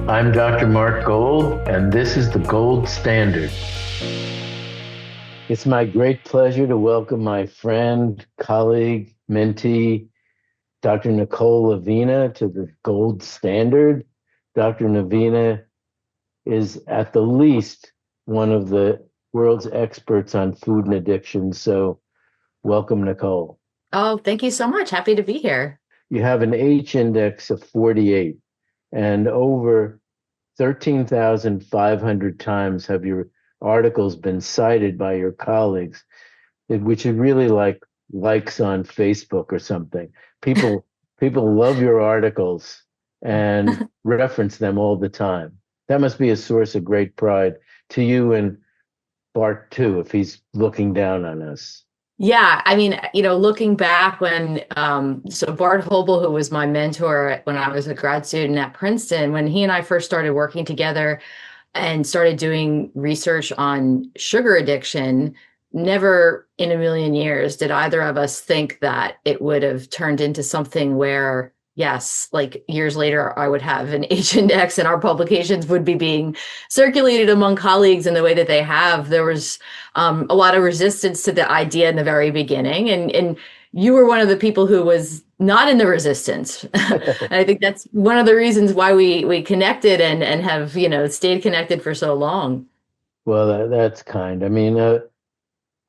I'm Dr. Mark Gold, and this is the Gold Standard. It's my great pleasure to welcome my friend, colleague, mentee, Dr. Nicole Avena to the Gold Standard. Dr. Avena is at the least one of the world's experts on food and addiction. So welcome, Nicole. Oh, thank you so much. Happy to be here. You have an H index of 48, and over 13,500 times have your articles been cited by your colleagues, which is really like likes on Facebook or something. People people love your articles and reference them all the time. That must be a source of great pride to you and Bart too, if he's looking down on us. Yeah, I mean, looking back so Bart Hoebel, who was my mentor when I was a grad student at Princeton, when he and I first started working together and started doing research on sugar addiction, never in a million years did either of us think that it would have turned into something where, yes, like years later, I would have an H index and our publications would be being circulated among colleagues in the way that they have. There was a lot of resistance to the idea in the very beginning. And you were one of the people who was not in the resistance. And I think that's one of the reasons why we connected and have, stayed connected for so long. Well, that's kind. I mean,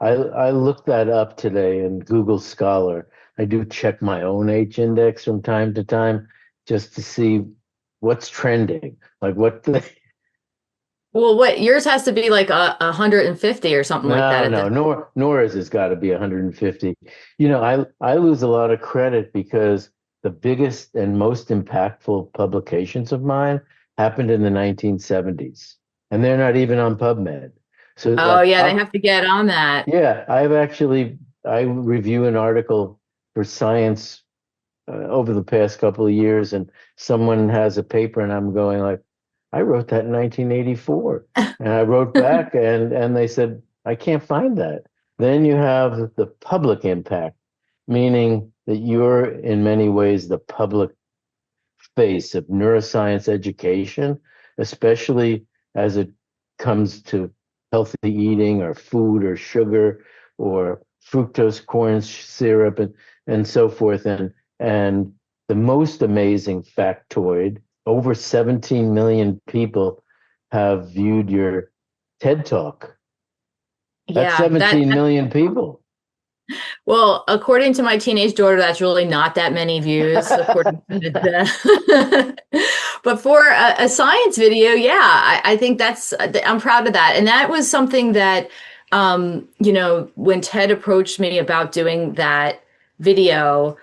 I looked that up today in Google Scholar. I do check my own H index from time to time just to see what's trending. Like what the Well, what yours has to be like 150 or something like that no, at no, this. Nora's has got to be 150. I lose a lot of credit because the biggest and most impactful publications of mine happened in the 1970s, and they're not even on PubMed. So Oh, like yeah, they have to get on that. yeah, I review an article for Science over the past couple of years, and someone has a paper, and I'm going like, I wrote that in 1984, and I wrote back, and they said I can't find that. Then you have the public impact, meaning that you're in many ways the public face of neuroscience education, especially as it comes to healthy eating or food or sugar or fructose corn syrup and so forth. And the most amazing factoid, over 17 million people have viewed your TED Talk. That's Yeah, 17 million people. well, according to my teenage daughter, that's really not that many views, according to the but for a science video, yeah, I think I'm proud of that. And that was something that, when Ted approached me about doing that video,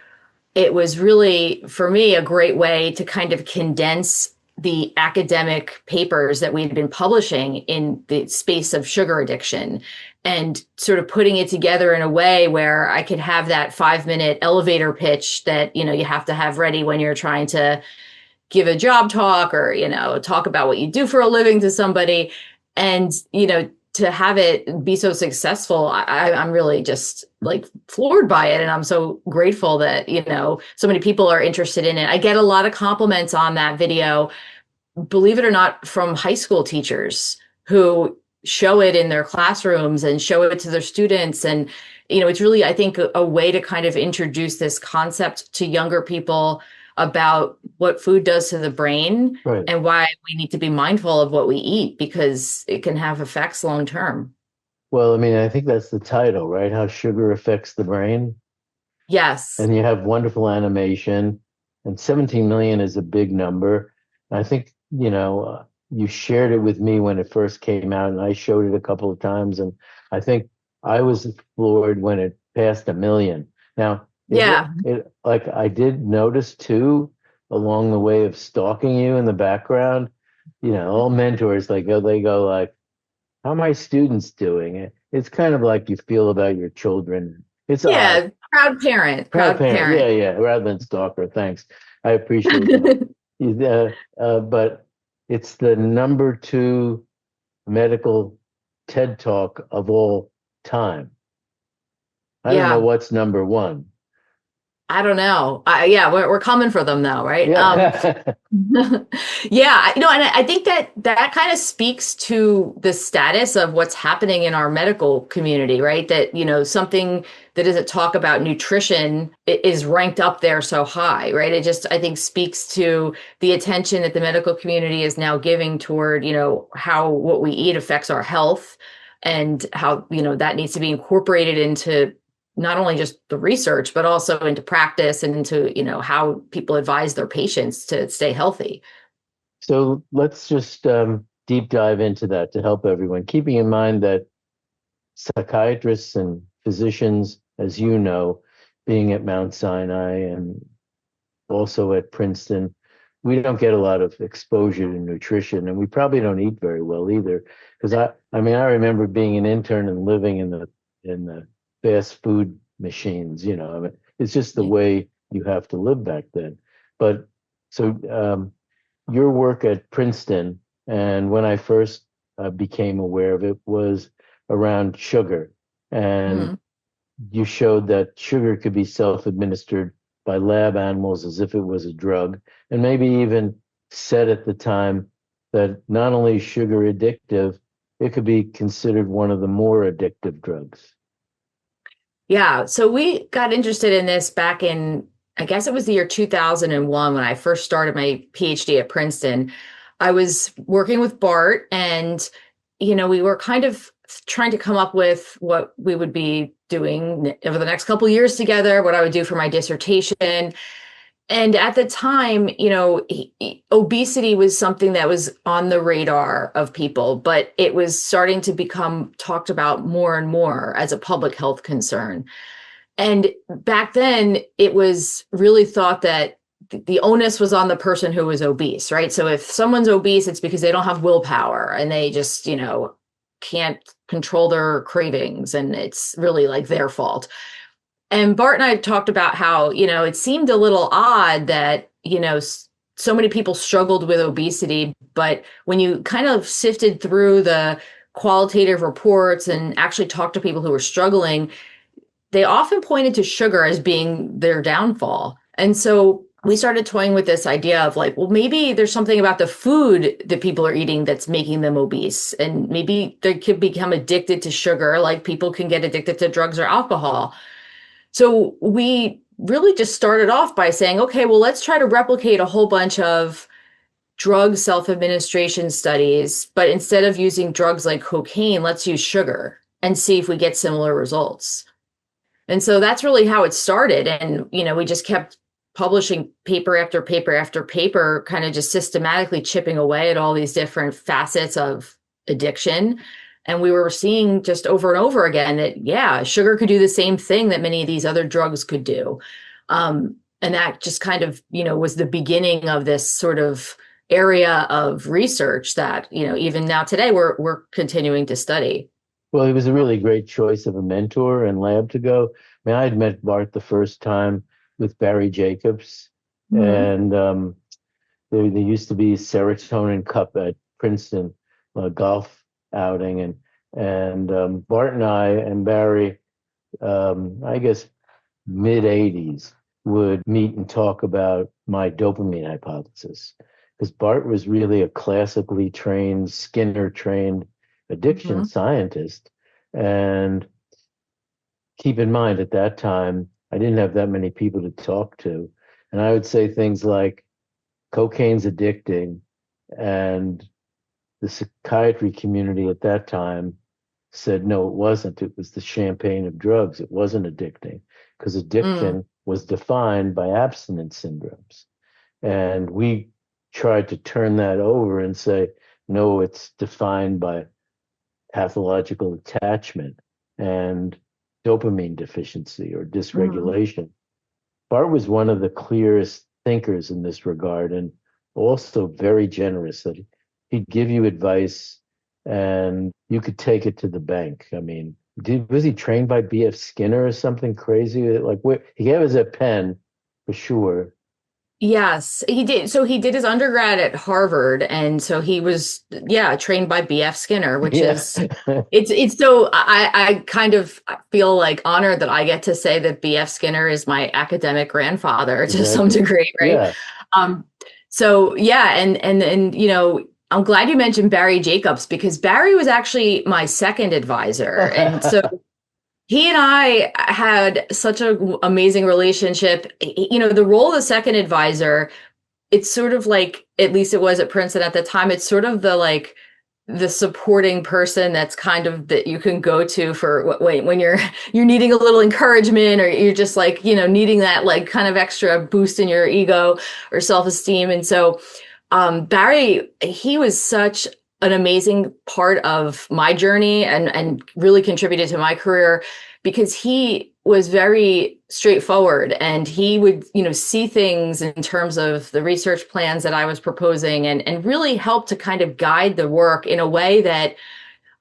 it was really, for me, a great way to kind of condense the academic papers that we'd been publishing in the space of sugar addiction and sort of putting it together in a way where I could have that 5 minute elevator pitch that, you have to have ready when you're trying to give a job talk or, talk about what you do for a living to somebody. And, to have it be so successful, I'm really just like floored by it. And I'm so grateful that, so many people are interested in it. I get a lot of compliments on that video, believe it or not, from high school teachers who show it in their classrooms and show it to their students. And, it's really, I think, a way to kind of introduce this concept to younger people about what food does to the brain Right. and why we need to be mindful of what we eat because it can have effects long term. Well, I mean, I think that's the title, right? How sugar affects the brain. Yes. And you have wonderful animation, and 17 million is a big number. I think, you shared it with me when it first came out, and I showed it a couple of times, and I think I was floored when it passed a million. Now, Yeah. like I did notice too, along the way of stalking you in the background, all mentors, they go like, how are my students doing? It's kind of like you feel about your children. It's odd. Yeah. Proud parent. Proud Proud parent. Yeah, parent. yeah. Rather than stalker. Thanks. I appreciate that. But it's the number two medical TED Talk of all time. I don't know Yeah. what's number one. I don't know. Yeah, we're coming for them though, right? Yeah. Yeah, and I think that that kind of speaks to the status of what's happening in our medical community, right? That, something that doesn't talk about nutrition is ranked up there so high, right? It just, I think, speaks to the attention that the medical community is now giving toward, how what we eat affects our health and how, that needs to be incorporated into not only just the research, but also into practice and into, how people advise their patients to stay healthy. So let's just deep dive into that to help everyone, keeping in mind that psychiatrists and physicians, as you know, being at Mount Sinai and also at Princeton, we don't get a lot of exposure to nutrition, and we probably don't eat very well either. Because I remember being an intern and living in the fast food machines. It's just the way you have to live back then. But so your work at Princeton, and when I first became aware of it, was around sugar, and Mhm. you showed that sugar could be self-administered by lab animals as if it was a drug, and maybe even said at the time that not only is sugar addictive, it could be considered one of the more addictive drugs. Yeah. So we got interested in this back in, I guess it was the year 2001 when I first started my PhD at Princeton. I was working with Bart and, we were kind of trying to come up with what we would be doing over the next couple of years together, what I would do for my dissertation. And at the time, obesity was something that was on the radar of people, but it was starting to become talked about more and more as a public health concern. And back then, it was really thought that the onus was on the person who was obese, right? So if someone's obese, it's because they don't have willpower and they just, can't control their cravings and it's really like their fault. And Bart and I talked about how, it seemed a little odd that, so many people struggled with obesity, but when you kind of sifted through the qualitative reports and actually talked to people who were struggling, they often pointed to sugar as being their downfall. And so we started toying with this idea of like, well, maybe there's something about the food that people are eating that's making them obese. And maybe they could become addicted to sugar, like people can get addicted to drugs or alcohol. So we really just started off by saying, okay, well, let's try to replicate a whole bunch of drug self-administration studies, but instead of using drugs like cocaine, let's use sugar and see if we get similar results. And so that's really how it started. And, we just kept publishing paper after paper after paper, kind of just systematically chipping away at all these different facets of addiction. And we were seeing just over and over again that, yeah, sugar could do the same thing that many of these other drugs could do. And that just kind of, was the beginning of this sort of area of research that, even now today we're continuing to study. Well, it was a really great choice of a mentor and lab to go. I had met Bart the first time with Barry Jacobs, Mm-hmm. and there used to be Serotonin Cup at Princeton, a golf outing, and Bart and I and Barry, I guess mid '80s, would meet and talk about my dopamine hypothesis, because Bart was really a classically trained, Skinner trained addiction Mm-hmm. scientist, and keep in mind at that time I didn't have that many people to talk to, and I would say things like cocaine's addicting, and the psychiatry community at that time said no, it wasn't. It was the champagne of drugs. It wasn't addicting, because Mm. addiction was defined by abstinence syndromes. And we tried to turn that over and say, no, it's defined by pathological attachment and dopamine deficiency or Mm-hmm. dysregulation. Bart was one of the clearest thinkers in this regard, and also very generous, that he'd give you advice and you could take it to the bank. Was he trained by B.F. Skinner or something crazy? Like, he gave us a pen for sure, Yes, he did. So he did his undergrad at Harvard, and so he was, yeah, trained by B.F. Skinner, which Yeah. is, it's so I kind of feel like honored that I get to say that B.F. Skinner is my academic grandfather Is to that some degree, right? yeah. Um, so yeah, and I'm glad you mentioned Barry Jacobs because Barry was actually my second advisor, and so he and I had such an amazing relationship. The role of the second advisor, it's sort of like, at least it was at Princeton at the time, it's sort of the like the supporting person that's kind of that you can go to for when you're needing a little encouragement, or you're just like, needing that like kind of extra boost in your ego or self-esteem. And so Barry, he was such an amazing part of my journey and really contributed to my career because he was very straightforward, and he would, see things in terms of the research plans that I was proposing, and really help to kind of guide the work in a way that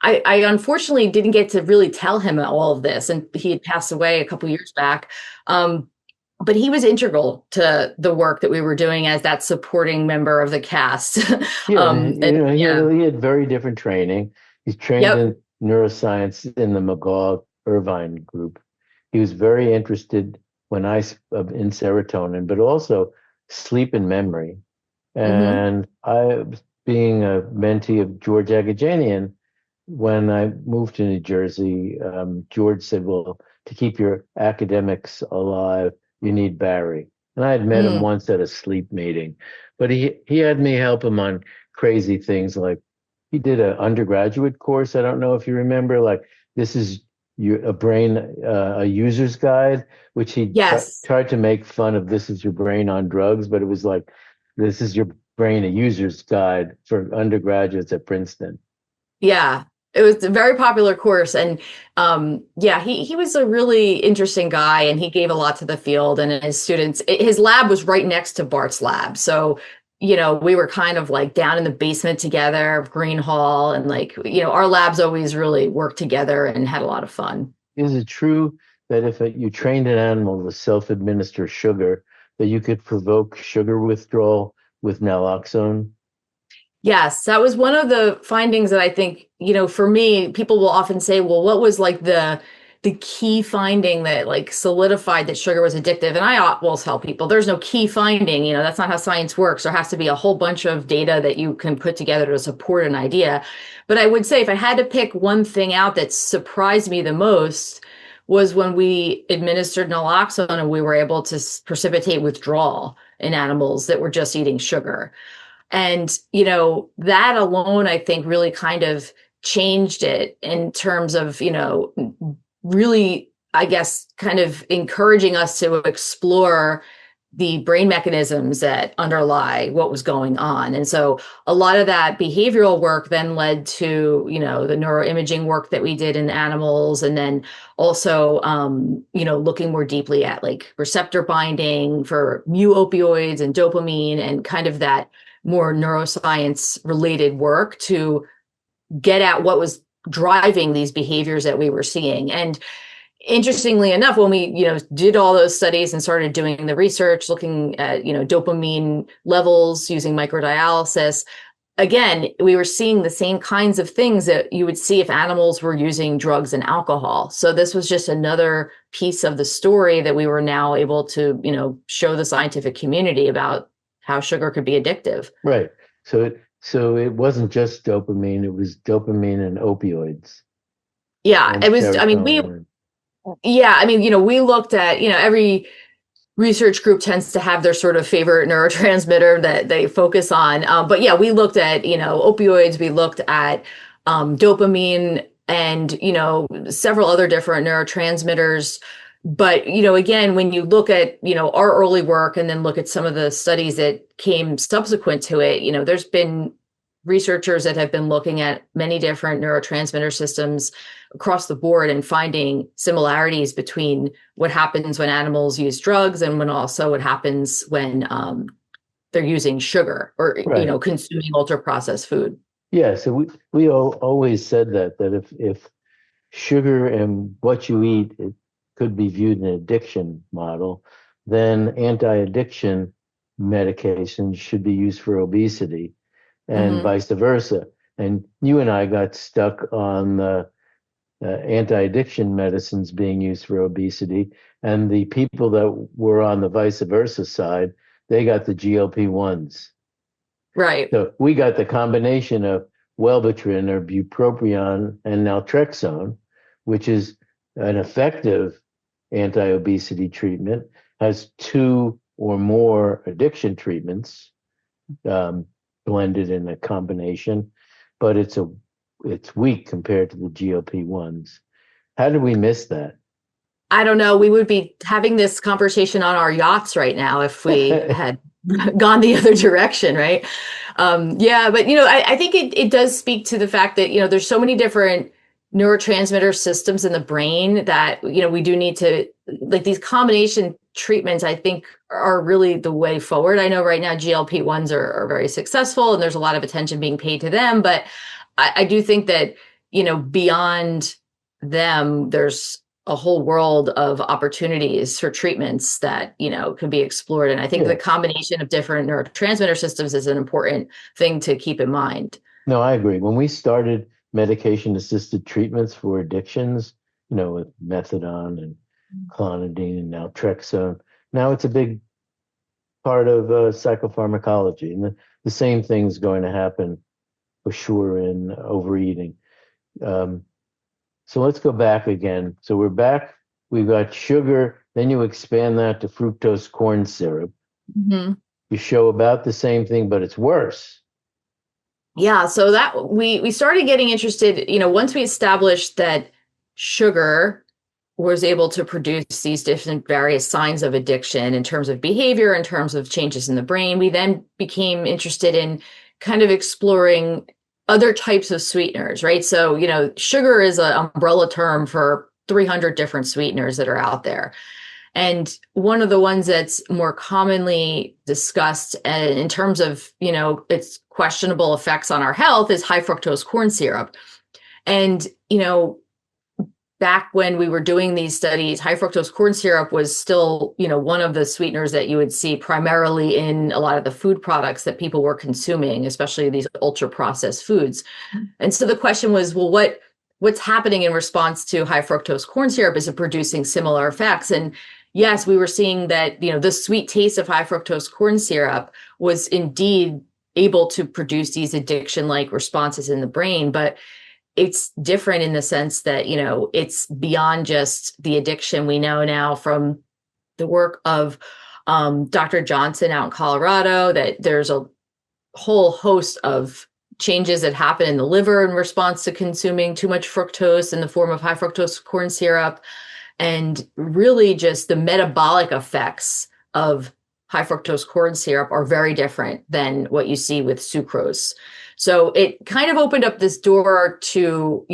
I unfortunately didn't get to really tell him all of this. And he had passed away a couple years back. But he was integral to the work that we were doing as that supporting member of the cast. Yeah, And yeah, he had very different training. He's trained yep. in neuroscience in the McGaw Irvine group. He was very interested in serotonin, but also sleep and memory. Hmm. And I, being a mentee of George Agajanian, when I moved to New Jersey, George said, "Well, to keep your academics alive, you need Barry." And I had met him Mm. once at a sleep meeting, but he had me help him on crazy things like he did an undergraduate course. I don't know if you remember, like this is a user's guide, which he Yes. tried to make fun of. This is your brain on drugs, but it was like this is your brain, a user's guide for undergraduates at Princeton. Yeah. It was a very popular course. And yeah, he was a really interesting guy, and he gave a lot to the field and his students. His lab was right next to Bart's lab. So, we were kind of like down in the basement together of Green Hall, and like, our labs always really worked together and had a lot of fun. Is it true that if you trained an animal to self-administer sugar, that you could provoke sugar withdrawal with naloxone? Yes, that was one of the findings that I think, for me, people will often say, well, what was like the key finding that like solidified that sugar was addictive? And I will tell people there's no key finding, that's not how science works. There has to be a whole bunch of data that you can put together to support an idea. But I would say if I had to pick one thing out that surprised me the most was when we administered naloxone and we were able to precipitate withdrawal in animals that were just eating sugar. And, that alone, I think, really kind of changed it in terms of, really, I guess, kind of encouraging us to explore the brain mechanisms that underlie what was going on. And so a lot of that behavioral work then led to, the neuroimaging work that we did in animals. And then also, looking more deeply at like receptor binding for mu opioids and dopamine, and kind of that more neuroscience related work to get at what was driving these behaviors that we were seeing. And interestingly enough, when we, did all those studies and started doing the research, looking at, dopamine levels using microdialysis, again, we were seeing the same kinds of things that you would see if animals were using drugs and alcohol. So this was just another piece of the story that we were now able to, show the scientific community about how sugar could be addictive. Right. So it wasn't just dopamine, it was dopamine and opioids Yeah, and it was, I mean, serotonin. we looked at, every research group tends to have their sort of favorite neurotransmitter that they focus on. But yeah, we looked at, opioids, we looked at dopamine and, several other different neurotransmitters. But, again, when you look at, our early work and then look at some of the studies that came subsequent to it, there's been researchers that have been looking at many different neurotransmitter systems across the board and finding similarities between what happens when animals use drugs and when also what happens when they're using sugar or Right. consuming ultra processed food. Yeah. So we always said that if sugar and what you eat it could be viewed in an addiction model, then anti-addiction medications should be used for obesity and Hmm. vice versa. And you and I got stuck on the anti-addiction medicines being used for obesity, and the people that were on the vice versa side, they got the GLP-1s. Right. So we got the combination of Wellbutrin or bupropion and naltrexone, which is an effective anti-obesity treatment, has two or more addiction treatments um, blended in a combination, but it's weak compared to the GLP-1s. How did we miss that? I don't know. We would be having this conversation on our yachts right now if we had gone the other direction, right? Yeah, but I think it does speak to the fact that, there's so many different neurotransmitter systems in the brain that, we do need to, like, these combination treatments, I think, are really the way forward. I know right now GLP-1s are very successful and there's a lot of attention being paid to them, but I do think that, beyond them, there's a whole world of opportunities for treatments that can be explored, and I think Yeah. the combination of different neurotransmitter systems is an important thing to keep in mind. No, I agree. When we started medication assisted treatments for addictions, with methadone and clonidine and naltrexone, now it's a big part of psychopharmacology. And the same thing's going to happen for sure in overeating. Um, so let's go back again. So we're back. We've got sugar. Then you expand that to fructose corn syrup. Mm-hmm. You show about the same thing, but it's worse. Yeah, so that we started getting interested, once we established that sugar was able to produce these different various signs of addiction in terms of behavior, in terms of changes in the brain. We then became interested in kind of exploring other types of sweeteners, right? So, sugar is an umbrella term for 300 different sweeteners that are out there. And one of the ones that's more commonly discussed in terms of, its questionable effects on our health is high fructose corn syrup. And, back when we were doing these studies, high fructose corn syrup was still, one of the sweeteners that you would see primarily in a lot of the food products that people were consuming, especially these ultra processed foods. And so the question was, well, what's happening in response to high fructose corn syrup? Is it producing similar effects? And yes, we were seeing that, the sweet taste of high fructose corn syrup was indeed able to produce these addiction-like responses in the brain, but it's different in the sense that, it's beyond just the addiction. We know now from the work of Dr. Johnson out in Colorado that there's a whole host of changes that happen in the liver in response to consuming too much fructose in the form of high fructose corn syrup. And really just the metabolic effects of high fructose corn syrup are very different than what you see with sucrose. So it kind of opened up this door to,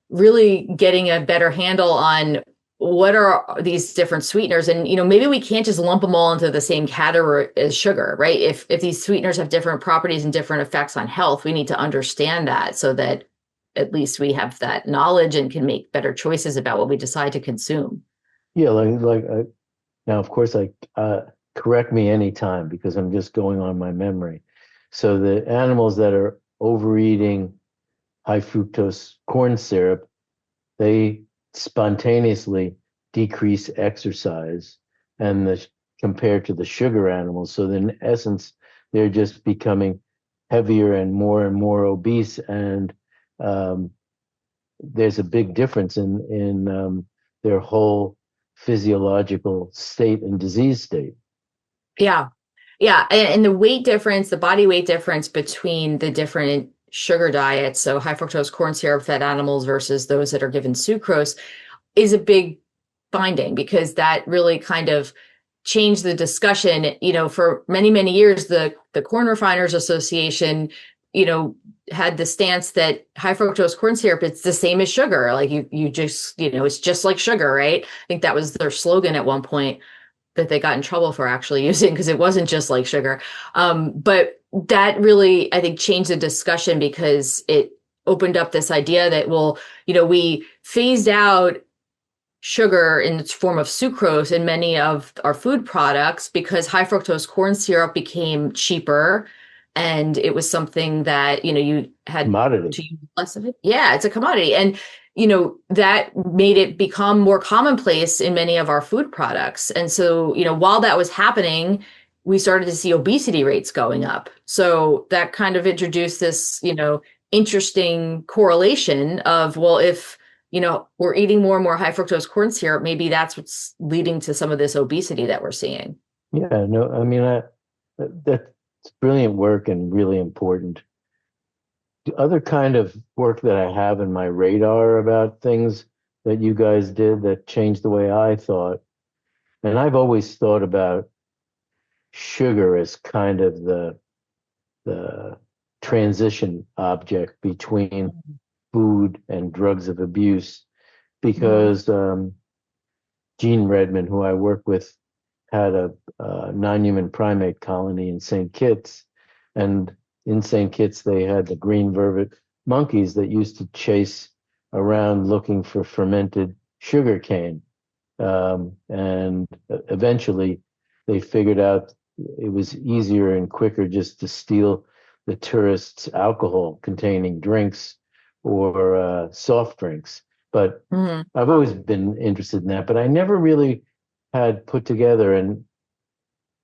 really getting a better handle on what are these different sweeteners. And, maybe we can't just lump them all into the same category as sugar, right? If these sweeteners have different properties and different effects on health, we need to understand that so that at least we have that knowledge and can make better choices about what we decide to consume. Yeah, now, of course, correct me anytime because I'm just going on my memory. So the animals that are overeating high fructose corn syrup, they spontaneously decrease exercise and compared to the sugar animals. So in essence, they're just becoming heavier and more obese. And there's a big difference in their whole physiological state and disease state. Yeah. Yeah. And the weight difference, the body weight difference between the different sugar diets, so high fructose corn syrup fed animals versus those that are given sucrose, is a big finding because that really kind of changed the discussion. For many, many years, the Corn Refiners Association, had the stance that high fructose corn syrup, it's the same as sugar. Like you just, it's just like sugar, right? I think that was their slogan at one point that they got in trouble for actually using because it wasn't just like sugar. But that really, I think, changed the discussion because it opened up this idea that, well, we phased out sugar in the form of sucrose in many of our food products because high fructose corn syrup became cheaper, and it was something that, you had Commodity. to use less of it. Yeah, it's a commodity. And, that made it become more commonplace in many of our food products. And so, while that was happening, we started to see obesity rates going up. So that kind of introduced this, interesting correlation of, well, if we're eating more and more high fructose corn syrup, maybe that's what's leading to some of this obesity that we're seeing. Yeah, no, I mean, that's brilliant work and really important. The other kind of work that I have in my radar about things that you guys did that changed the way I thought, and I've always thought about sugar as kind of the transition object between food and drugs of abuse, because Gene Redman, who I work with, had a non-human primate colony in St. Kitts, and in St. Kitts they had the green vervet monkeys that used to chase around looking for fermented sugar cane, and eventually they figured out it was easier and quicker just to steal the tourists' alcohol containing drinks or soft drinks. But I've always been interested in that, but I never really had put together in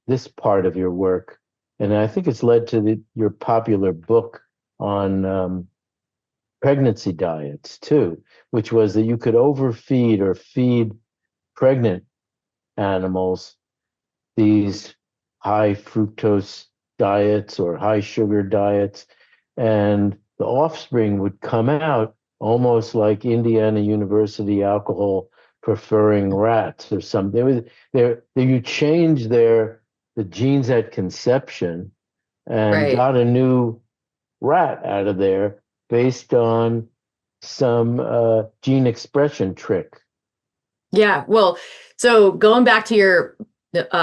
this part of your work. And I think it's led to your popular book on pregnancy diets too, which was that you could overfeed or feed pregnant animals these high fructose diets or high sugar diets, and the offspring would come out almost like Indiana University alcohol preferring rats or something. It was there. You change the genes at conception and Right. got a new rat out of there based on some gene expression trick. Yeah. Well, so going back to your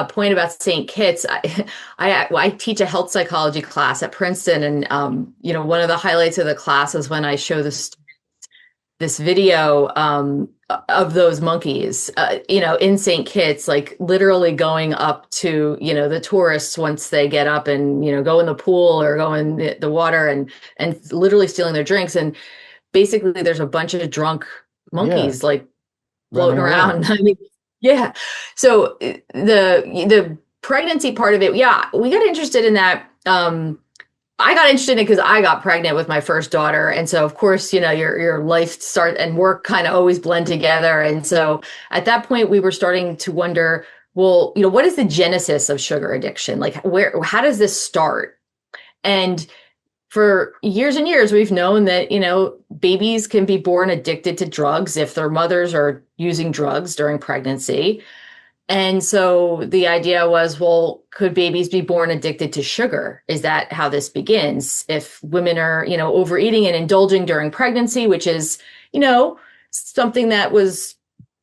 point about St. Kitts, I teach a health psychology class at Princeton, and one of the highlights of the class is when I show this video of those monkeys, in St. Kitts, like literally going up to the tourists once they get up and go in the pool or go in the water and literally stealing their drinks, and basically there's a bunch of drunk Yeah, monkeys like floating running around. around. I mean, yeah. So the pregnancy part of it, yeah, we got interested in that. I got interested in it because I got pregnant with my first daughter, and so of course, your life start and work kind of always blend together. And so at that point, we were starting to wonder, well, what is the genesis of sugar addiction? Like, how does this start? And for years and years, we've known that, babies can be born addicted to drugs if their mothers are using drugs during pregnancy. And so the idea was, well, could babies be born addicted to sugar? Is that how this begins? If women are, overeating and indulging during pregnancy, which is, something that was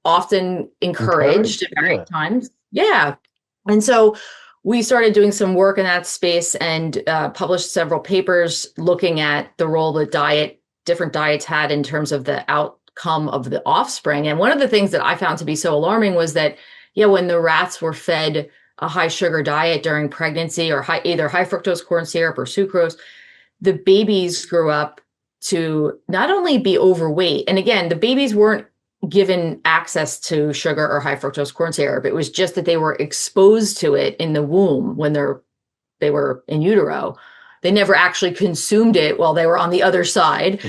often encouraged at various Yeah. times. Yeah. And so we started doing some work in that space and published several papers looking at the role that different diets had in terms of the outcome of the offspring. And one of the things that I found to be so alarming was that, when the rats were fed a high sugar diet during pregnancy or either high fructose corn syrup or sucrose, the babies grew up to not only be overweight, and again, the babies weren't given access to sugar or high fructose corn syrup. It was just that they were exposed to it in the womb when they were in utero. They never actually consumed it while they were on the other side.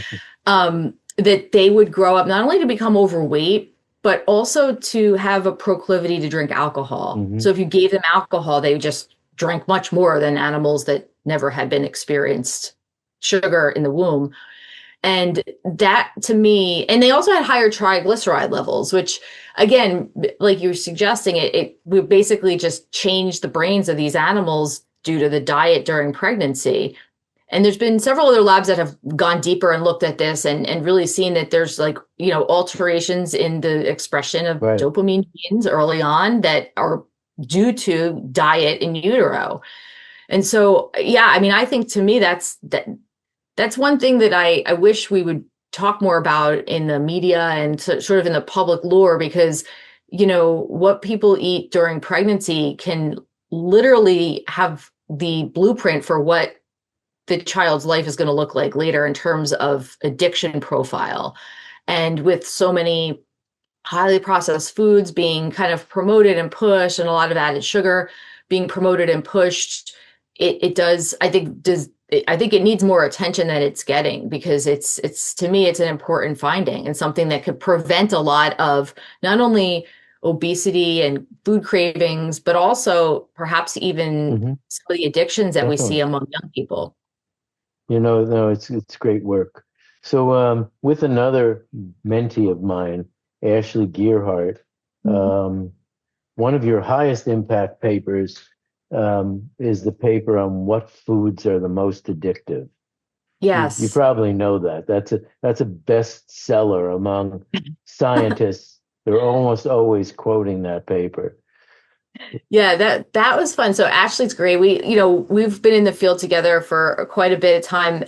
That they would grow up not only to become overweight, but also to have a proclivity to drink alcohol. Mm-hmm. So if you gave them alcohol, they just drank much more than animals that never had been experienced sugar in the womb. And that to me, and they also had higher triglyceride levels, which again, like you were suggesting, we basically just changed the brains of these animals due to the diet during pregnancy. And there's been several other labs that have gone deeper and looked at this and really seen that there's alterations in the expression of dopamine genes early on that are due to diet in utero. And so, yeah, I mean, I think to me that's one thing that I wish we would talk more about in the media and sort of in the public lore, because, what people eat during pregnancy can literally have the blueprint for what the child's life is going to look like later in terms of addiction profile. And with so many highly processed foods being kind of promoted and pushed, and a lot of added sugar being promoted and pushed, it does, I think it needs more attention than it's getting, because it's to me, it's an important finding and something that could prevent a lot of not only obesity and food cravings, but also perhaps even some of the addictions that we see Definitely. among young people. No, it's great work. So with another mentee of mine, Ashley Gearhart, um, one of your highest impact papers is the paper on what foods are the most addictive. You Yes. probably know that. That's a bestseller among scientists. They're almost always quoting that paper. Yeah, that was fun. So Ashley's great. We've been in the field together for quite a bit of time.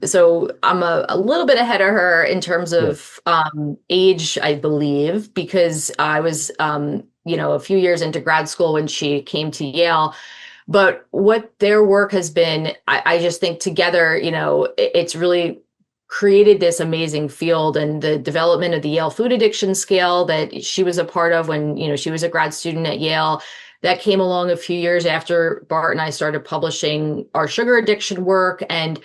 So I'm a little bit ahead of her in terms Yeah, of age, I believe, because I was a few years into grad school when she came to Yale. But what their work has been, I just think together, it's really created this amazing field, and the development of the Yale food addiction scale that she was a part of when, she was a grad student at Yale. That came along a few years after Bart and I started publishing our sugar addiction work. And,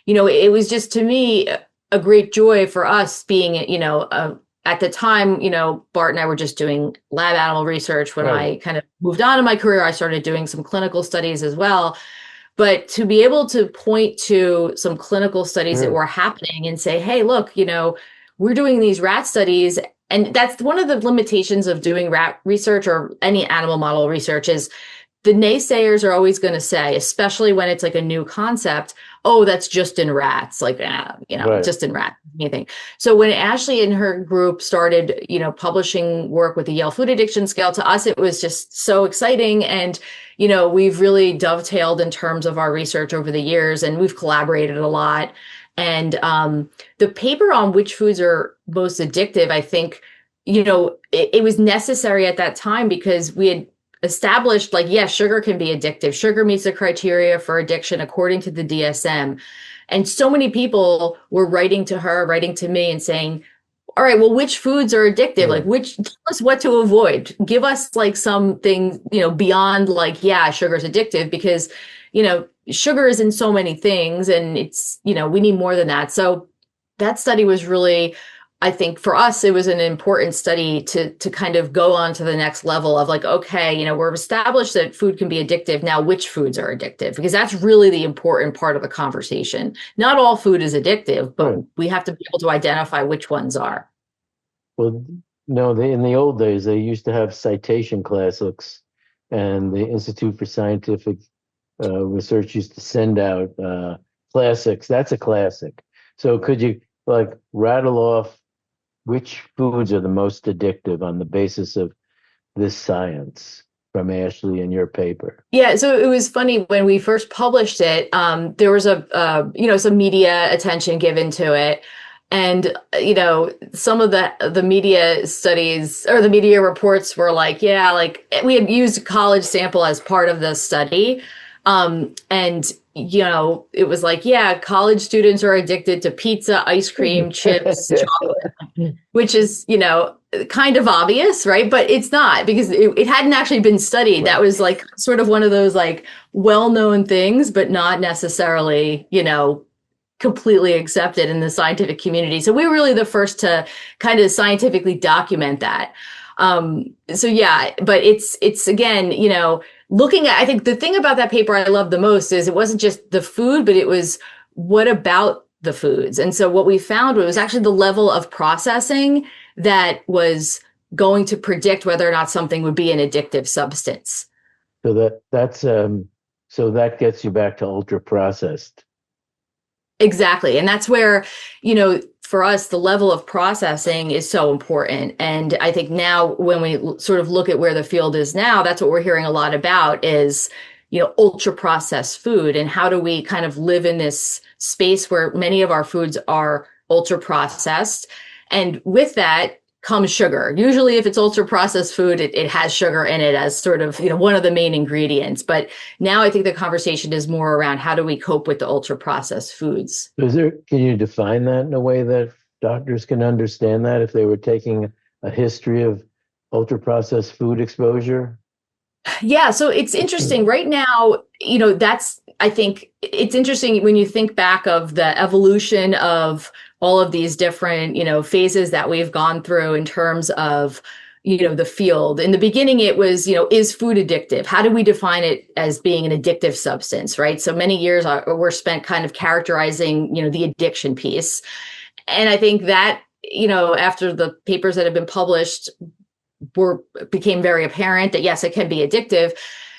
it was just, to me, a great joy for us being, at the time, Bart and I were just doing lab animal research. When right. I kind of moved on in my career, I started doing some clinical studies as well. But to be able to point to some clinical studies that Sure. were happening and say, hey, look, we're doing these rat studies. And that's one of the limitations of doing rat research or any animal model research, is the naysayers are always going to say, especially when it's like a new concept, oh, that's just in rats, like, Right. just in rats, anything. So when Ashley and her group started, publishing work with the Yale Food Addiction Scale, to us, it was just so exciting. And, we've really dovetailed in terms of our research over the years, and we've collaborated a lot. And the paper on which foods are most addictive, I think, it was necessary at that time, because we had established, like, yes, sugar can be addictive. Sugar meets the criteria for addiction according to the DSM. And so many people were writing to her, writing to me and saying, all right, well, which foods are addictive? Yeah. Like, tell us what to avoid. Give us like something, beyond like, yeah, sugar's addictive, because, sugar is in so many things, and it's, we need more than that. So that study was really, I think for us, it was an important study to kind of go on to the next level of like, okay, we're established that food can be addictive. Now, which foods are addictive? Because that's really the important part of the conversation. Not all food is addictive, but Right. we have to be able to identify which ones are. Well, no, in the old days, they used to have citation classics, and the Institute for Scientific Research used to send out classics. That's a classic. So could you like rattle off which foods are the most addictive on the basis of this science from Ashley in your paper? Yeah, so it was funny when we first published it. There was some media attention given to it, and some of the media studies or the media reports were like, yeah, like we had used a college sample as part of the study, and it was like, yeah, college students are addicted to pizza, ice cream, chips, chocolate, which is, kind of obvious, right? But it's not, because it hadn't actually been studied. That Right. was like sort of one of those like well-known things, but not necessarily, completely accepted in the scientific community. So we were really the first to kind of scientifically document that. So yeah, but it's again, looking at, I think the thing about that paper I love the most is it wasn't just the food, but it was what about the foods. And so what we found was actually the level of processing that was going to predict whether or not something would be an addictive substance. So so that gets you back to ultra processed. Exactly. And that's where, for us, the level of processing is so important. And I think now when we sort of look at where the field is now, that's what we're hearing a lot about is, ultra processed food, and how do we kind of live in this space where many of our foods are ultra processed. And with that comes sugar. Usually if it's ultra processed food, it has sugar in it as sort of, one of the main ingredients. But now I think the conversation is more around how do we cope with the ultra processed foods? Can you define that in a way that doctors can understand that if they were taking a history of ultra processed food exposure? Yeah, so it's interesting right now, I think it's interesting when you think back of the evolution of all of these different, phases that we've gone through in terms of, the field. In the beginning, it was, is food addictive? How do we define it as being an addictive substance, right? So many years were spent kind of characterizing, the addiction piece. And I think that, after the papers that have been published became very apparent that yes, it can be addictive.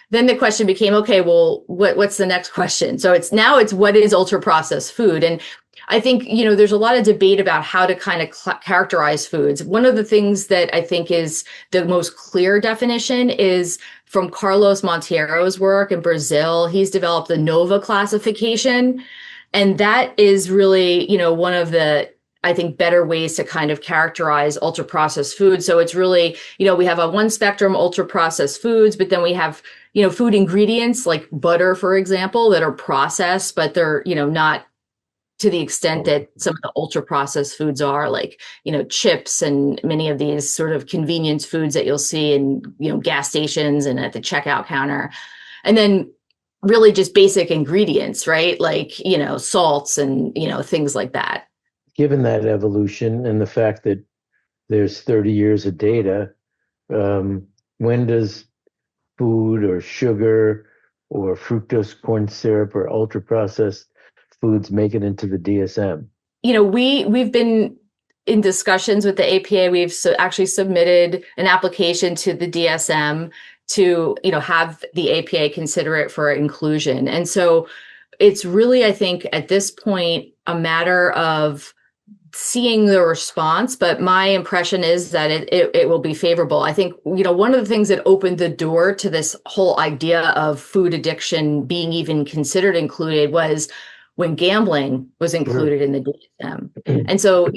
Then the question became, okay, well, what's the next question? So it's what is ultra processed food? And I think, there's a lot of debate about how to kind of characterize foods. One of the things that I think is the most clear definition is from Carlos Monteiro's work in Brazil. He's developed the NOVA classification. And that is really, one of the, I think, better ways to kind of characterize ultra processed foods. So it's really, we have a one spectrum ultra processed foods, but then we have, food ingredients like butter, for example, that are processed, but they're, not to the extent that some of the ultra processed foods are, like, chips and many of these sort of convenience foods that you'll see in, gas stations and at the checkout counter. And then really just basic ingredients, right? Like, salts and, things like that. Given that evolution and the fact that there's 30 years of data, when does food or sugar or fructose corn syrup or ultra processed foods make it into the DSM? We've been in discussions with the APA. We've actually submitted an application to the DSM to, have the APA consider it for inclusion. And so it's really, I think, at this point, a matter of seeing the response, but my impression is that it will be favorable. I think, one of the things that opened the door to this whole idea of food addiction being even considered included was when gambling was included in the DSM. And so,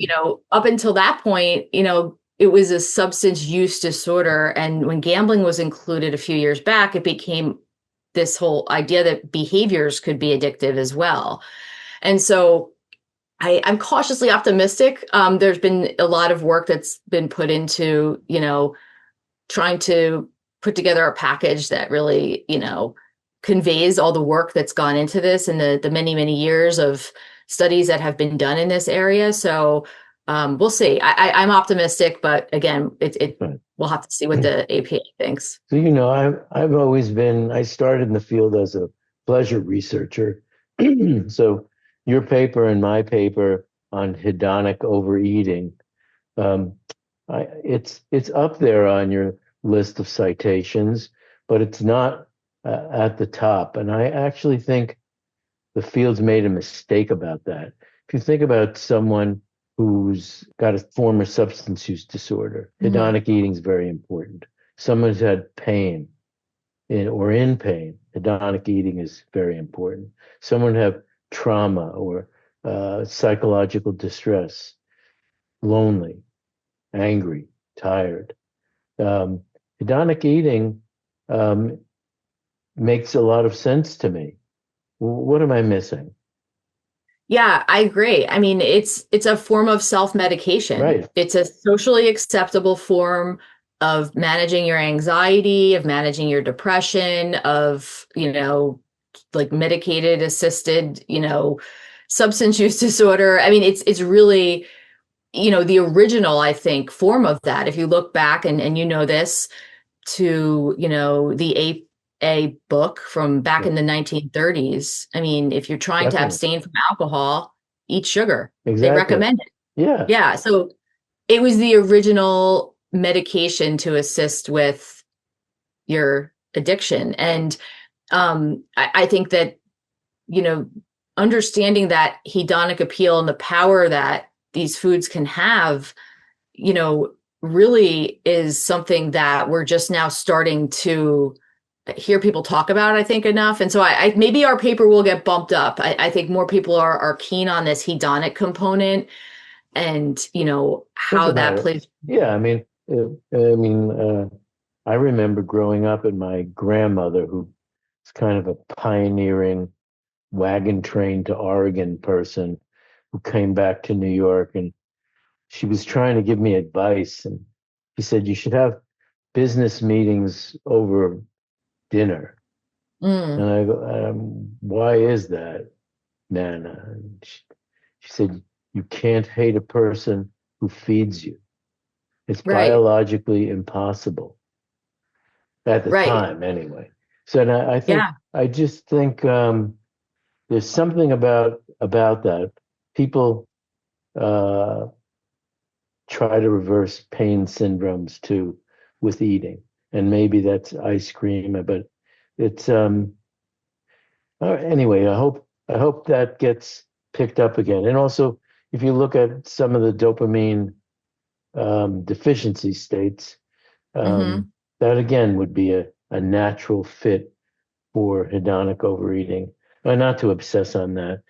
up until that point, it was a substance use disorder. And when gambling was included a few years back, it became this whole idea that behaviors could be addictive as well. And so I'm cautiously optimistic. There's been a lot of work that's been put into, trying to put together a package that really, conveys all the work that's gone into this and the many, many years of studies that have been done in this area. So we'll see. I'm optimistic, but again, we'll have to see what the APA thinks. So, I've always been, I started in the field as a pleasure researcher. So your paper and my paper on hedonic overeating, it's up there on your list of citations, but it's not at the top. And I actually think the field's made a mistake about that. If you think about someone who's got a former substance use disorder, hedonic eating is very important. Someone who's had pain or in pain, hedonic eating is very important. Someone have trauma or psychological distress, lonely, angry, tired. Hedonic eating makes a lot of sense to me. What am I missing? Yeah, I agree. I mean, it's a form of self-medication. Right. It's a socially acceptable form of managing your anxiety, of managing your depression, of, like medicated assisted, substance use disorder. I mean, it's really, the original, I think, form of that. If you look back and this to, the a book from back in the 1930s. I mean, if you're trying to abstain from alcohol, eat sugar. Exactly. They recommend it. Yeah. Yeah. So it was the original medication to assist with your addiction. And I think that, understanding that hedonic appeal and the power that these foods can have, really is something that we're just now starting to hear people talk about, I think, enough. And so I maybe our paper will get bumped up. I think more people are keen on this hedonic component. and, Think how about that it. plays. Yeah, I remember growing up and my grandmother, who was kind of a pioneering wagon train to Oregon person who came back to New York, and she was trying to give me advice. And she said, you should have business meetings over dinner. And Mm, I go, why is that, Nana? And she said, you can't hate a person who feeds you. It's right, biologically impossible at the right. time, anyway. So now Yeah. I just think there's something about that. People uh, try to reverse pain syndromes too with eating, and maybe that's ice cream, but it's anyway. I hope that gets picked up again. And also, if you look at some of the dopamine deficiency states, Hmm. that again would be a natural fit for hedonic overeating. Not to obsess on that.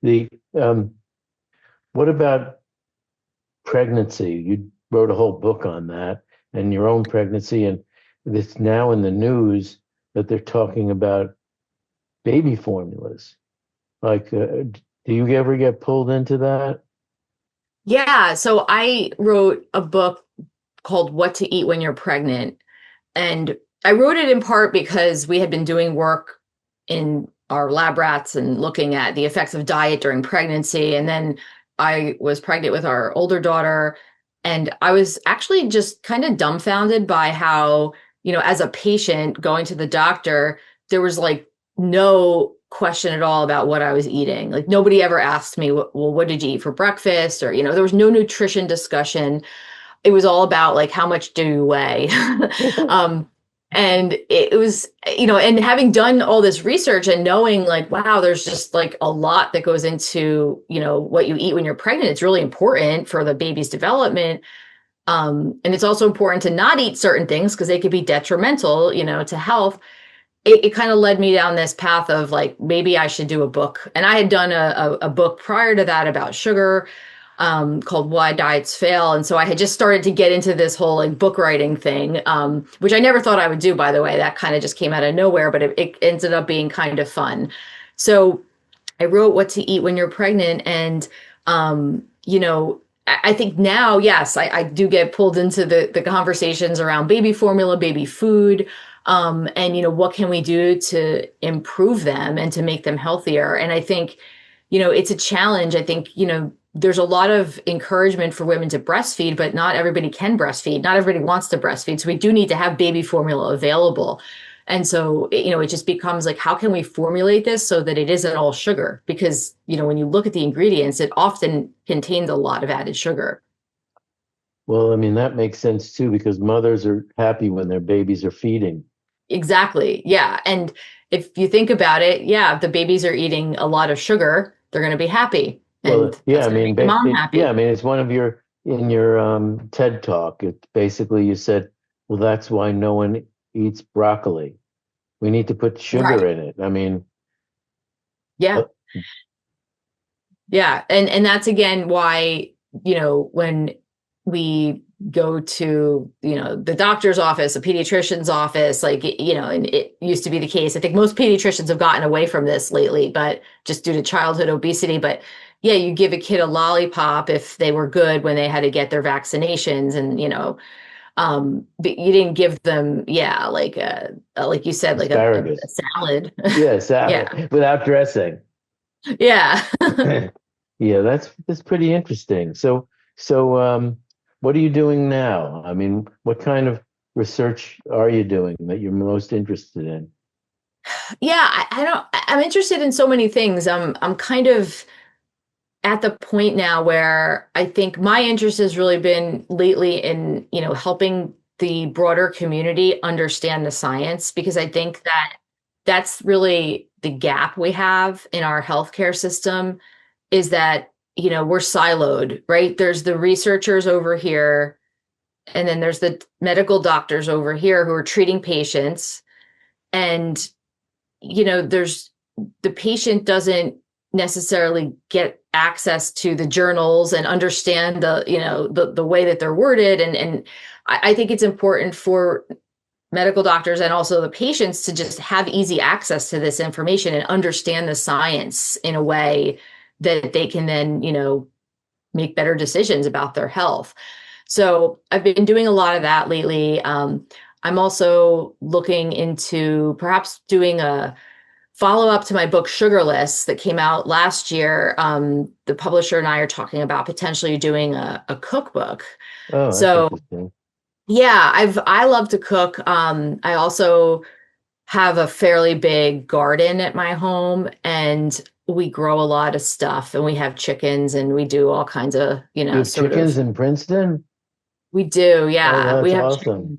The what about pregnancy? You wrote a whole book on that and your own pregnancy, and it's now in the news that they're talking about baby formulas. Like, do you ever get pulled into that? Yeah. So I wrote a book called What to Eat When You're Pregnant. And I wrote it in part because we had been doing work in our lab rats and looking at the effects of diet during pregnancy. And then I was pregnant with our older daughter. And I was actually just kind of dumbfounded by how, as a patient going to the doctor, there was like no question at all about what I was eating. Like nobody ever asked me, well, what did you eat for breakfast? Or, there was no nutrition discussion. It was all about like how much do you weigh. um, and it was, and having done all this research and knowing like, wow, there's just like a lot that goes into, what you eat when you're pregnant. It's really important for the baby's development. And it's also important to not eat certain things because they could be detrimental, to health. It kind of led me down this path of like, maybe I should do a book. And I had done a book prior to that about sugar, called Why Diets Fail. And so I had just started to get into this whole like book writing thing, which I never thought I would do, by the way. That kind of just came out of nowhere, but it ended up being kind of fun. So I wrote What to Eat When You're Pregnant. And, I think now, yes, I do get pulled into the conversations around baby formula, baby food, and, what can we do to improve them and to make them healthier? And I think, it's a challenge. I think, there's a lot of encouragement for women to breastfeed, but not everybody can breastfeed. Not everybody wants to breastfeed. So we do need to have baby formula available. And so, it just becomes like, how can we formulate this so that it isn't all sugar? Because, when you look at the ingredients, it often contains a lot of added sugar. Well, I mean, that makes sense too, because mothers are happy when their babies are feeding. Exactly. Yeah. And if you think about it, yeah, if the babies are eating a lot of sugar, they're going to be happy. Well, And yeah, that's I going to mean, make the mom yeah, I happy. mean, it's one of your in your TED talk. It basically you said, well, that's why no one eats broccoli. We need to put sugar Right. in it. I mean, Yeah. uh, Yeah. And that's again why, when we go to, the doctor's office, a pediatrician's office, like, and it used to be the case. I think most pediatricians have gotten away from this lately, but just due to childhood obesity. But yeah, you give a kid a lollipop if they were good when they had to get their vaccinations and, but you didn't give them, yeah, like you said, like a asparagus. salad. Yeah, Yeah. salad without dressing. Yeah. Yeah, that's pretty interesting. What are you doing now? I mean, what kind of research are you doing that you're most interested in? Yeah, I don't, I'm interested in so many things. I'm kind of at the point now where I think my interest has really been lately in, helping the broader community understand the science, because I think that that's really the gap we have in our healthcare system, is that, we're siloed, right? There's the researchers over here, and then there's the medical doctors over here who are treating patients. And there's the patient doesn't necessarily get access to the journals and understand the way that they're worded. And I think it's important for medical doctors and also the patients to just have easy access to this information and understand the science in a way that they can then, make better decisions about their health. So I've been doing a lot of that lately. I'm also looking into perhaps doing a follow up to my book Sugarless that came out last year. The publisher and I are talking about potentially doing a cookbook. Oh, that's So interesting. yeah, I love to cook. I also have a fairly big garden at my home, and we grow a lot of stuff, and we have chickens, and we do all kinds of, You have sort of. chickens in Princeton? We do, Oh, yeah. We that's have awesome. chickens.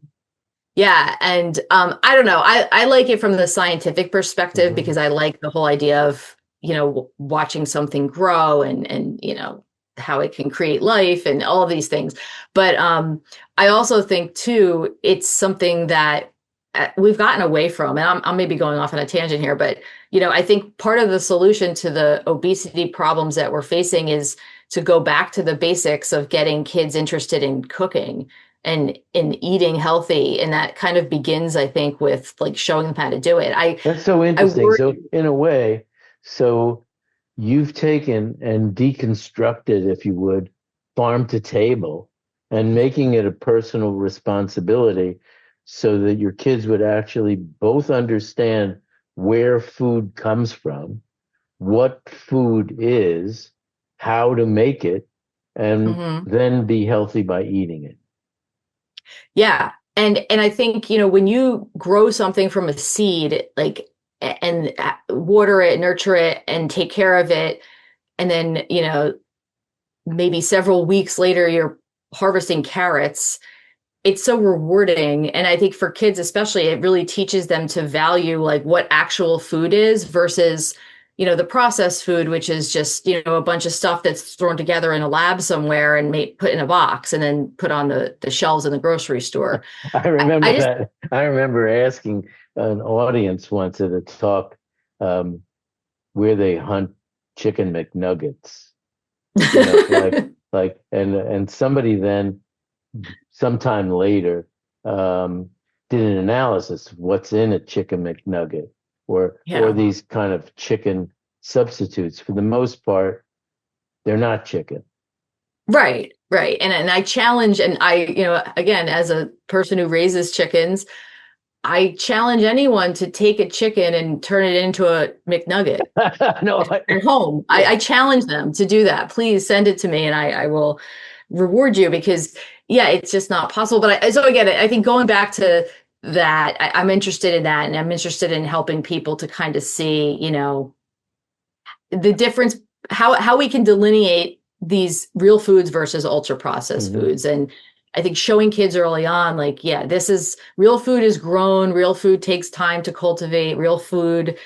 Yeah, and I don't know. I like it from the scientific perspective Hmm. because I like the whole idea of, watching something grow and how it can create life and all of these things. But I also think too, it's something that we've gotten away from, and I'm maybe going off on a tangent here, but I think part of the solution to the obesity problems that we're facing is to go back to the basics of getting kids interested in cooking and in eating healthy. And that kind of begins, I think, with like showing them how to do it. That's so I interesting. worry. So, in a way, so you've taken and deconstructed, if you would, farm to table and making it a personal responsibility so that your kids would actually both understand where food comes from, what food is, how to make it, and Mhm. then be healthy by eating it. Yeah. And I think, when you grow something from a seed, like and water it, nurture it, and take care of it, and then, maybe several weeks later you're harvesting carrots, it's so rewarding. And I think for kids especially, it really teaches them to value like what actual food is versus, the processed food, which is just, a bunch of stuff that's thrown together in a lab somewhere and put in a box and then put on the shelves in the grocery store. I I remember just that. I remember asking an audience once at a talk um, where they hunt chicken McNuggets. And somebody then sometime later um, did an analysis of what's in a chicken McNugget or yeah. these kind of chicken substitutes. For the most part, they're not chicken. Right, right. And I challenge, and again, as a person who raises chickens, I challenge anyone to take a chicken and turn it into a McNugget No, at home. yeah. I challenge them to do that. Please send it to me and I will reward you because yeah, it's just not possible. But so again, I think going back to that, I'm interested in that and I'm interested in helping people to kind of see, the difference, how we can delineate these real foods versus ultra processed Mhm. foods. And I think showing kids early on, like, yeah, this is real food is grown, real food takes time to cultivate, real food,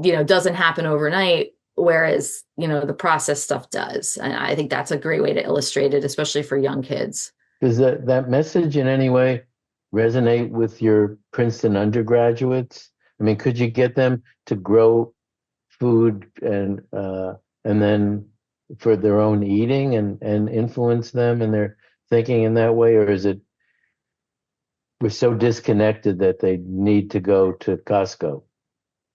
doesn't happen overnight. Whereas, the processed stuff does. And I think that's a great way to illustrate it, especially for young kids. Does that message in any way resonate with your Princeton undergraduates? I mean, could you get them to grow food and then for their own eating and influence them in their thinking in that way, or is it we're so disconnected that they need to go to Costco?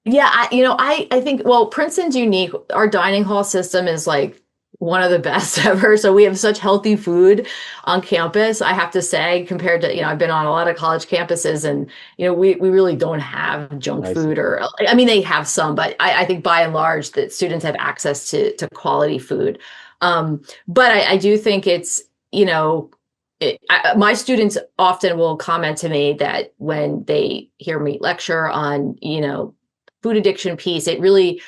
Yeah, I think, well, Princeton's unique. Our dining hall system is like one of the best ever. So we have such healthy food on campus, I have to say, compared to, I've been on a lot of college campuses and, we really don't have junk I see. food or, I mean, they have some, but I think by and large that students have access to quality food. But I do think it's, my students often will comment to me that when they hear me lecture on, food addiction piece, it really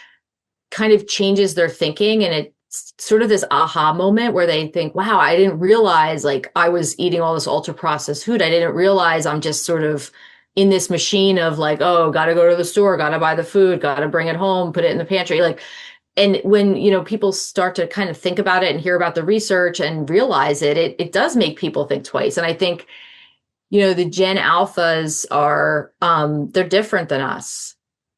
kind of changes their thinking. And it's sort of this aha moment where they think, wow, I didn't realize like I was eating all this ultra processed food. I didn't realize I'm just sort of in this machine of like, oh, got to go to the store, got to buy the food, got to bring it home, put it in the pantry. Like, and when, people start to kind of think about it and hear about the research and realize it does make people think twice. And I think, the Gen Alphas are, they're different than us.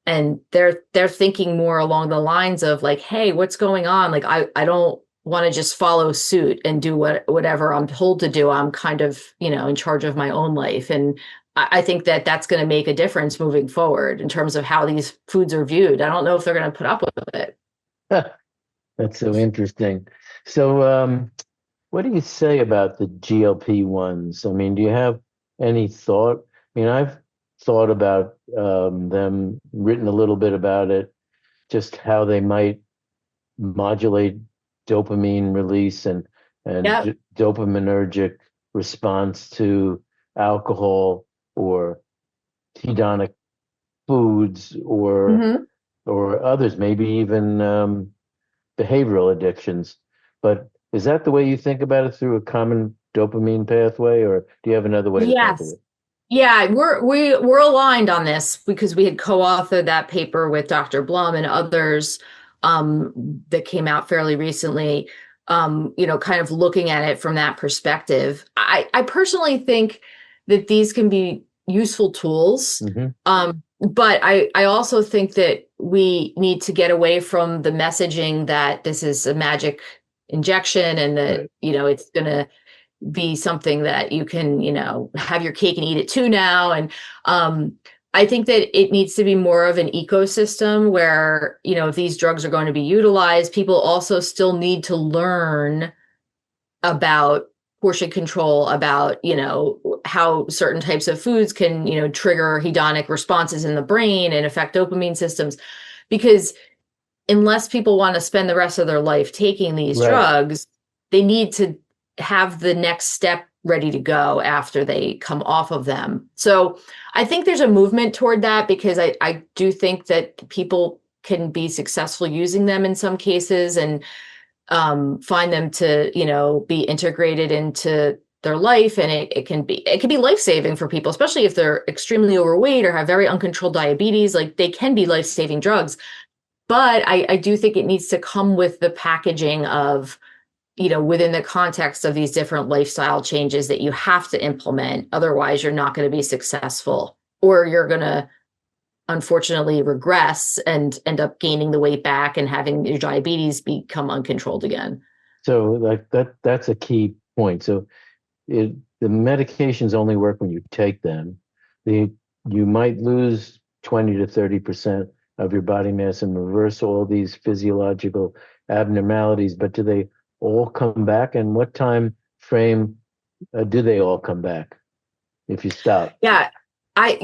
and they're thinking more along the lines of like, hey, what's going on? Like, I don't want to just follow suit and do whatever I'm told to do. I'm kind of, in charge of my own life. And I think that that's going to make a difference moving forward in terms of how these foods are viewed. I don't know if they're going to put up with it. That's so interesting. So, what do you say about the GLP-1s? I mean, do you have any thought? I mean, I've thought about them, written a little bit about it, just how they might modulate dopamine release and Yep. dopaminergic response to alcohol or hedonic foods Hmm. or others, maybe even behavioral addictions. But is that the way you think about it, through a common dopamine pathway, or do you have another way to think of Yes. it? Yeah, we're aligned on this because we had co-authored that paper with Dr. Blum and others that came out fairly recently. Kind of looking at it from that perspective. I personally think that these can be useful tools, Hmm. but I also think that we need to get away from the messaging that this is a magic injection and that Right. it's going to be something that you can, have your cake and eat it too now. And I think that it needs to be more of an ecosystem where, if these drugs are going to be utilized, people also still need to learn about portion control, about, how certain types of foods can, trigger hedonic responses in the brain and affect dopamine systems. Because unless people want to spend the rest of their life taking these Right. drugs, they need to have the next step ready to go after they come off of them. So I think there's a movement toward that because I do think that people can be successful using them in some cases and find them to, be integrated into their life. And it can be life-saving for people, especially if they're extremely overweight or have very uncontrolled diabetes. Like they can be life-saving drugs. But I do think it needs to come with the packaging of, within the context of these different lifestyle changes that you have to implement. Otherwise, you're not going to be successful, or you're going to unfortunately regress and end up gaining the weight back and having your diabetes become uncontrolled again. So like that's a key point. So the medications only work when you take them. The You might lose 20 to 30% of your body mass and reverse all these physiological abnormalities, but do they all come back? And what time frame do they all come back if you stop? Yeah, I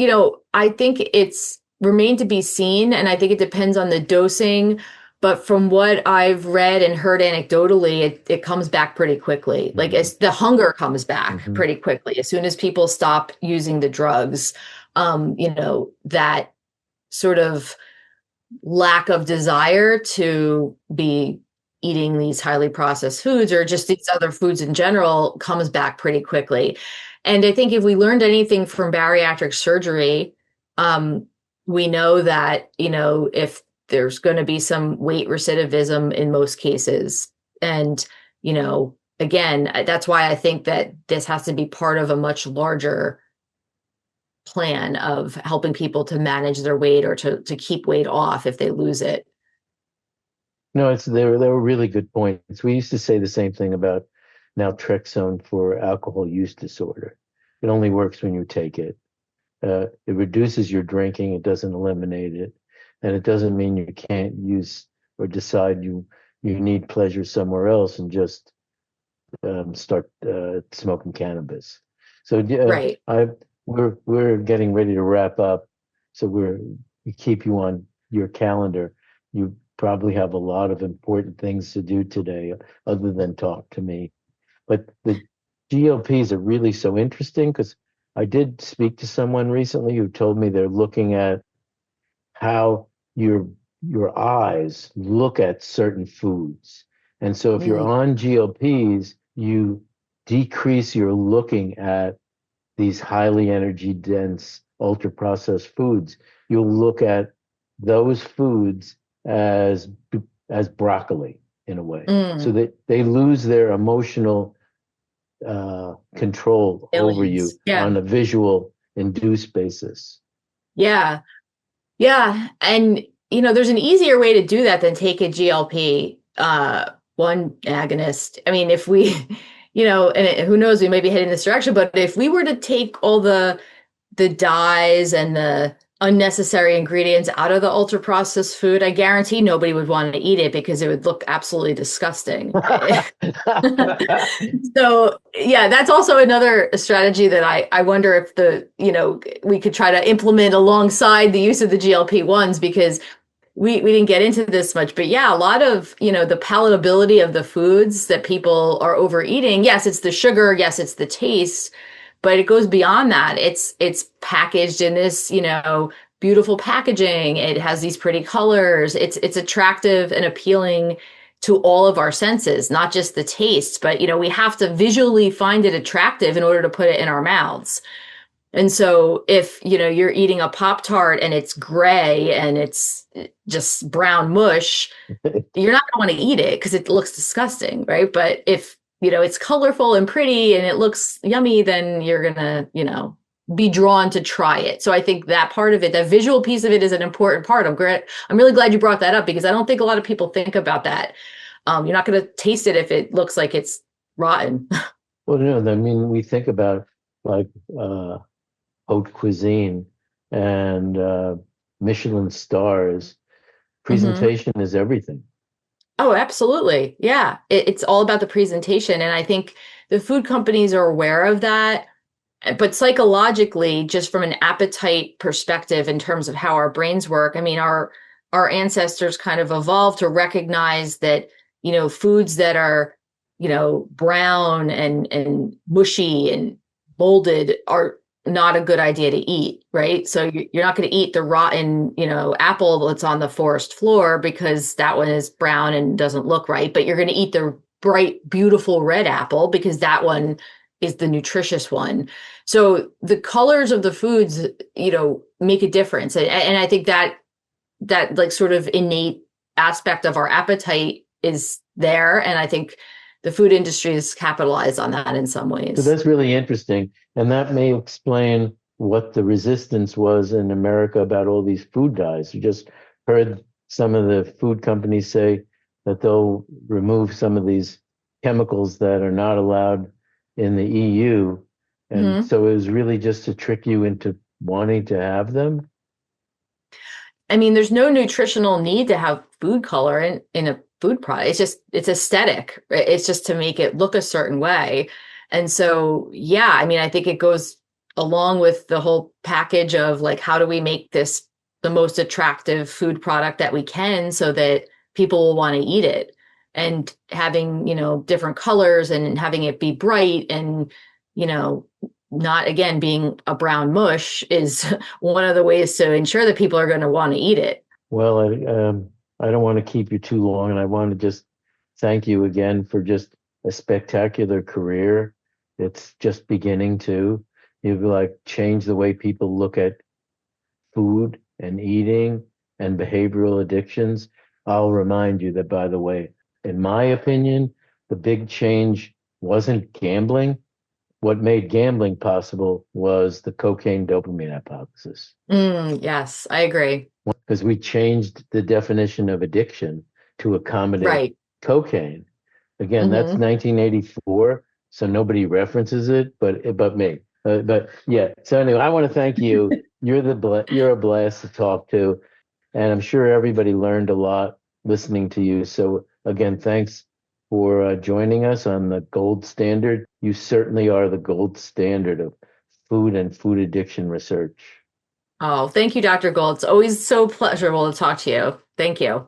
think it's remained to be seen, and I think it depends on the dosing. But from what I've read and heard anecdotally, it comes back pretty quickly. Like Hmm. as the hunger comes back Hmm. pretty quickly as soon as people stop using the drugs. That sort of lack of desire to be eating these highly processed foods or just these other foods in general comes back pretty quickly. And I think if we learned anything from bariatric surgery, um, we know that, if there's going to be some weight recidivism in most cases. And, again, that's why I think that this has to be part of a much larger plan of helping people to manage their weight or to keep weight off if they lose it. No, they were really good points. We used to say the same thing about naltrexone for alcohol use disorder. It only works when you take it. It reduces your drinking. It doesn't eliminate it, and it doesn't mean you can't use or decide you need pleasure somewhere else and just start smoking cannabis. So yeah, Right. we're getting ready to wrap up. So we keep you on your calendar. You probably have a lot of important things to do today, other than talk to me. But the GLPs are really so interesting because I did speak to someone recently who told me they're looking at how your eyes look at certain foods. And so if you're Mm, on GLPs, you decrease your looking at these highly energy dense, ultra processed foods. You'll look at those foods as as broccoli in a way. So mm. that they lose their emotional control over you Aliens. Yeah. on a visual induced basis. Yeah. Yeah. And, there's an easier way to do that than take a GLP, one agonist. I mean, if we, who knows, we may be heading this direction, but if we were to take all the dyes and the unnecessary ingredients out of the ultra processed food, I guarantee nobody would want to eat it because it would look absolutely disgusting. So yeah, that's also another strategy that I wonder if we could try to implement alongside the use of the GLP-1s, because we didn't get into this much, but yeah, a lot of, the palatability of the foods that people are overeating. Yes, it's the sugar. Yes, it's the taste, but it goes beyond that. It's packaged in this, beautiful packaging. It has these pretty colors. It's attractive and appealing to all of our senses, not just the taste, but we have to visually find it attractive in order to put it in our mouths. And so if, you're eating a Pop-Tart and it's gray and it's just brown mush, you're not going to want to eat it because it looks disgusting, right? But if, it's colorful and pretty and it looks yummy, then you're going to, be drawn to try it. So I think that part of it, that visual piece of it, is an important part. I'm really glad you brought that up, because I don't think a lot of people think about that. You're not going to taste it if it looks like it's rotten. Well, no, I mean, we think about like haute cuisine and Michelin stars. Hmm. Presentation is everything. Oh, absolutely. Yeah. It's all about the presentation. And I think the food companies are aware of that. But psychologically, just from an appetite perspective, in terms of how our brains work, I mean, our ancestors kind of evolved to recognize that, foods that are, brown and mushy and molded are not a good idea to eat, right? So you're not going to eat the rotten, apple that's on the forest floor because that one is brown and doesn't look right, but you're going to eat the bright, beautiful red apple because that one is the nutritious one. So the colors of the foods, make a difference. And I think that like sort of innate aspect of our appetite is there. And I think the food industry has capitalized on that in some So ways. that's really interesting. And that may explain what the resistance was in America about all these food dyes. You just heard some of the food companies say that they'll remove some of these chemicals that are not allowed in the EU. And Mhm. so it was really just to trick you into wanting to have them. I mean, there's no nutritional need to have food color in a food product. It's aesthetic. Right? It's just to make it look a certain way. And so, yeah, I mean, I think it goes along with the whole package of like, how do we make this the most attractive food product that we can so that people will want to eat it? And having, different colors and having it be bright and, you know, not again being a brown mush is one of the ways to ensure that people are going to want to eat it. Well, I don't want to keep you too long, and I want to just thank you again for just a spectacular career. It's just beginning to. You've like changed the way people look at food and eating and behavioral addictions. I'll remind you that, by the way, in my opinion, the big change wasn't gambling. What made gambling possible was the cocaine dopamine hypothesis, Yes, I agree. because we changed the definition of addiction to accommodate Right. cocaine. Again, that's Hmm. 1984, so nobody references it, but me. But yeah. So anyway, I want to thank you. You're a blast to talk to, and I'm sure everybody learned a lot listening to you. So again, thanks for joining us on the gold standard. You certainly are the gold standard of food and food addiction research. Oh, thank you, Dr. Gold. It's always so pleasurable to talk to you. Thank you.